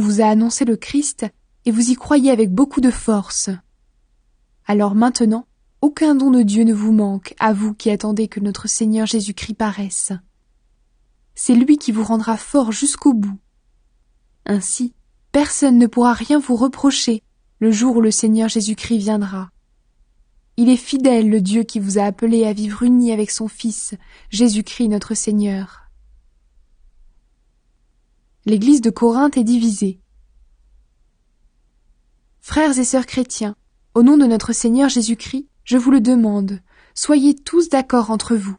vous a annoncé le Christ et vous y croyez avec beaucoup de force. Alors maintenant, aucun don de Dieu ne vous manque, à vous qui attendez que notre Seigneur Jésus-Christ paraisse. C'est lui qui vous rendra fort jusqu'au bout. Ainsi, personne ne pourra rien vous reprocher le jour où le Seigneur Jésus-Christ viendra. Il est fidèle, le Dieu qui vous a appelé à vivre unis avec son Fils, Jésus-Christ notre Seigneur. L'Église de Corinthe est divisée. Frères et sœurs chrétiens, au nom de notre Seigneur Jésus-Christ, je vous le demande, soyez tous d'accord entre vous.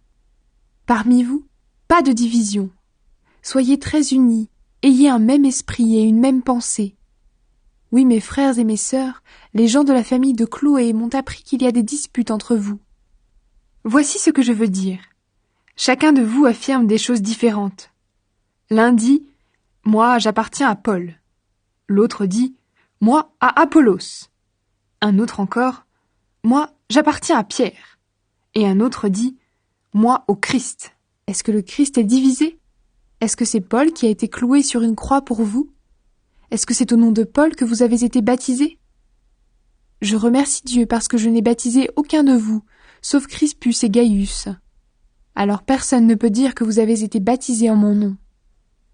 Parmi vous, pas de division. Soyez très unis, ayez un même esprit et une même pensée. Oui, mes frères et mes sœurs, les gens de la famille de Chloé m'ont appris qu'il y a des disputes entre vous. Voici ce que je veux dire. Chacun de vous affirme des choses différentes. L'un dit « Moi, j'appartiens à Paul ». L'autre dit « Moi, à Apollos ». Un autre encore « Moi, j'appartiens à Pierre ». Et un autre dit « Moi, au Christ ». Est-ce que le Christ est divisé ? Est-ce que c'est Paul qui a été cloué sur une croix pour vous ? Est-ce que c'est au nom de Paul que vous avez été baptisés ? Je remercie Dieu parce que je n'ai baptisé aucun de vous, sauf Crispus et Gaius. Alors personne ne peut dire que vous avez été baptisés en mon nom.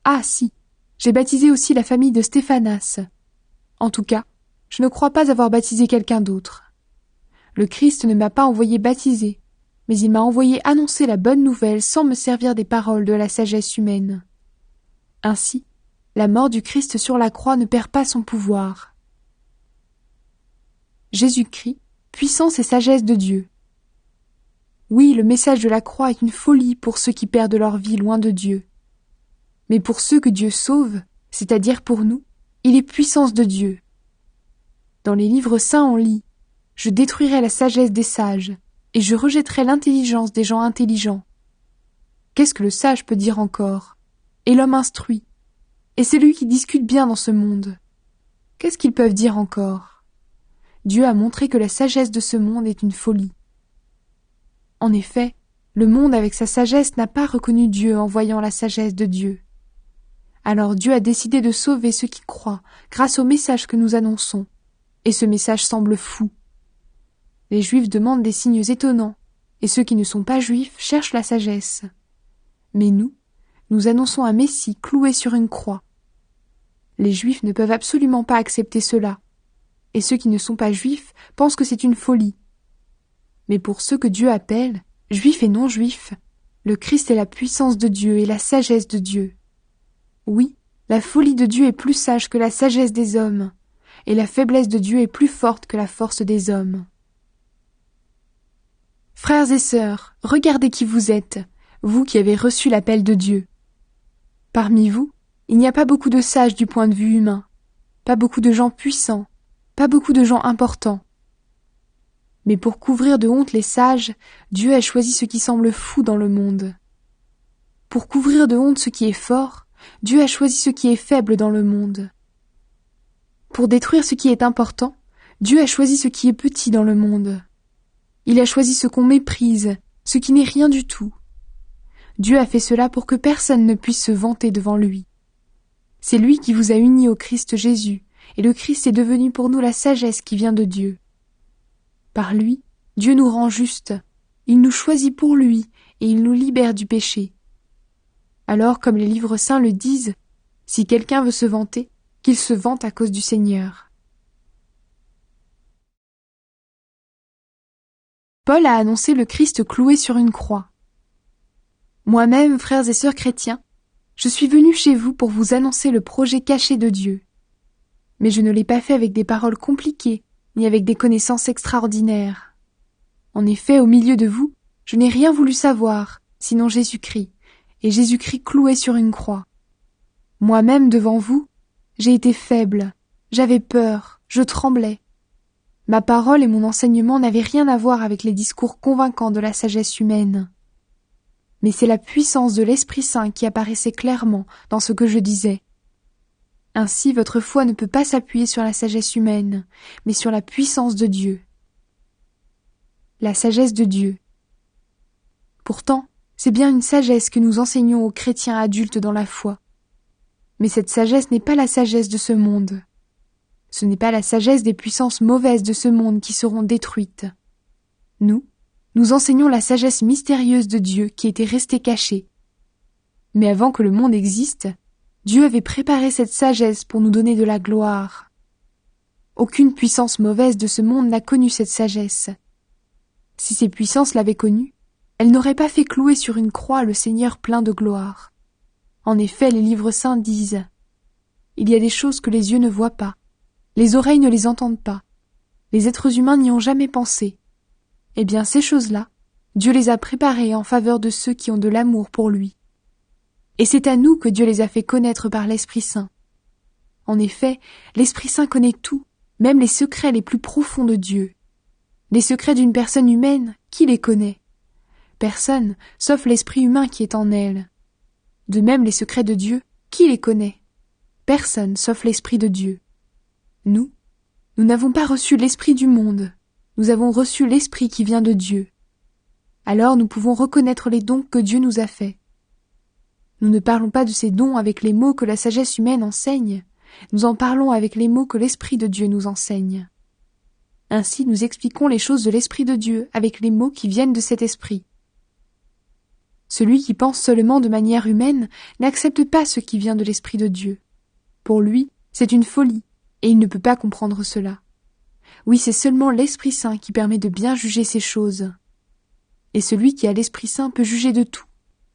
Ah si, j'ai baptisé aussi la famille de Stéphanas. En tout cas, je ne crois pas avoir baptisé quelqu'un d'autre. Le Christ ne m'a pas envoyé baptiser, mais il m'a envoyé annoncer la bonne nouvelle sans me servir des paroles de la sagesse humaine. Ainsi, la mort du Christ sur la croix ne perd pas son pouvoir. Jésus-Christ, puissance et sagesse de Dieu. Oui, le message de la croix est une folie pour ceux qui perdent leur vie loin de Dieu. Mais pour ceux que Dieu sauve, c'est-à-dire pour nous, il est puissance de Dieu. Dans les livres saints on lit « Je détruirai la sagesse des sages, et je rejetterai l'intelligence des gens intelligents. » Qu'est-ce que le sage peut dire encore ? Et l'homme instruit. Et c'est lui qui discute bien dans ce monde. Qu'est-ce qu'ils peuvent dire encore ? Dieu a montré que la sagesse de ce monde est une folie. En effet, le monde avec sa sagesse n'a pas reconnu Dieu en voyant la sagesse de Dieu. Alors Dieu a décidé de sauver ceux qui croient grâce au message que nous annonçons, et ce message semble fou. Les Juifs demandent des signes étonnants, et ceux qui ne sont pas Juifs cherchent la sagesse. Mais nous annonçons un Messie cloué sur une croix. Les Juifs ne peuvent absolument pas accepter cela, et ceux qui ne sont pas Juifs pensent que c'est une folie. Mais pour ceux que Dieu appelle, Juifs et non-Juifs, le Christ est la puissance de Dieu et la sagesse de Dieu. Oui, la folie de Dieu est plus sage que la sagesse des hommes, et la faiblesse de Dieu est plus forte que la force des hommes. Frères et sœurs, regardez qui vous êtes, vous qui avez reçu l'appel de Dieu. Parmi vous, il n'y a pas beaucoup de sages du point de vue humain, pas beaucoup de gens puissants, pas beaucoup de gens importants. Mais pour couvrir de honte les sages, Dieu a choisi ce qui semble fou dans le monde. Pour couvrir de honte ce qui est fort, Dieu a choisi ce qui est faible dans le monde. Pour détruire ce qui est important, Dieu a choisi ce qui est petit dans le monde. Il a choisi ce qu'on méprise, ce qui n'est rien du tout. Dieu a fait cela pour que personne ne puisse se vanter devant lui. C'est lui qui vous a unis au Christ Jésus, et le Christ est devenu pour nous la sagesse qui vient de Dieu. Par lui, Dieu nous rend justes, il nous choisit pour lui, et il nous libère du péché. Alors, comme les livres saints le disent, si quelqu'un veut se vanter, qu'il se vante à cause du Seigneur. Paul a annoncé le Christ cloué sur une croix. Moi-même, frères et sœurs chrétiens, je suis venu chez vous pour vous annoncer le projet caché de Dieu. Mais je ne l'ai pas fait avec des paroles compliquées, ni avec des connaissances extraordinaires. En effet, au milieu de vous, je n'ai rien voulu savoir, sinon Jésus-Christ, et Jésus-Christ cloué sur une croix. Moi-même, devant vous, j'ai été faible, j'avais peur, je tremblais. Ma parole et mon enseignement n'avaient rien à voir avec les discours convaincants de la sagesse humaine. Mais c'est la puissance de l'Esprit Saint qui apparaissait clairement dans ce que je disais. Ainsi, votre foi ne peut pas s'appuyer sur la sagesse humaine, mais sur la puissance de Dieu. La sagesse de Dieu. Pourtant, c'est bien une sagesse que nous enseignons aux chrétiens adultes dans la foi. Mais cette sagesse n'est pas la sagesse de ce monde. Ce n'est pas la sagesse des puissances mauvaises de ce monde qui seront détruites. Nous enseignons la sagesse mystérieuse de Dieu qui était restée cachée. Mais avant que le monde existe, Dieu avait préparé cette sagesse pour nous donner de la gloire. Aucune puissance mauvaise de ce monde n'a connu cette sagesse. Si ces puissances l'avaient connue, elles n'auraient pas fait clouer sur une croix le Seigneur plein de gloire. En effet, les livres saints disent « Il y a des choses que les yeux ne voient pas, les oreilles ne les entendent pas, les êtres humains n'y ont jamais pensé. Eh bien, ces choses-là, Dieu les a préparées en faveur de ceux qui ont de l'amour pour lui. Et c'est à nous que Dieu les a fait connaître par l'Esprit Saint. En effet, l'Esprit Saint connaît tout, même les secrets les plus profonds de Dieu. Les secrets d'une personne humaine, qui les connaît? Personne, sauf l'esprit humain qui est en elle. De même, les secrets de Dieu, qui les connaît? Personne, sauf l'Esprit de Dieu. Nous n'avons pas reçu l'Esprit du monde, nous avons reçu l'Esprit qui vient de Dieu. Alors nous pouvons reconnaître les dons que Dieu nous a faits. Nous ne parlons pas de ces dons avec les mots que la sagesse humaine enseigne, nous en parlons avec les mots que l'Esprit de Dieu nous enseigne. Ainsi nous expliquons les choses de l'Esprit de Dieu avec les mots qui viennent de cet Esprit. Celui qui pense seulement de manière humaine n'accepte pas ce qui vient de l'Esprit de Dieu. Pour lui, c'est une folie, et il ne peut pas comprendre cela. Oui, c'est seulement l'Esprit Saint qui permet de bien juger ces choses. Et celui qui a l'Esprit Saint peut juger de tout,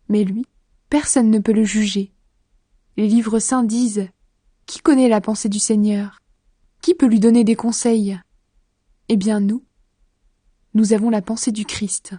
mais lui, personne ne peut le juger. Les livres saints disent « Qui connaît la pensée du Seigneur? Qui peut lui donner des conseils ?» Eh bien nous avons la pensée du Christ.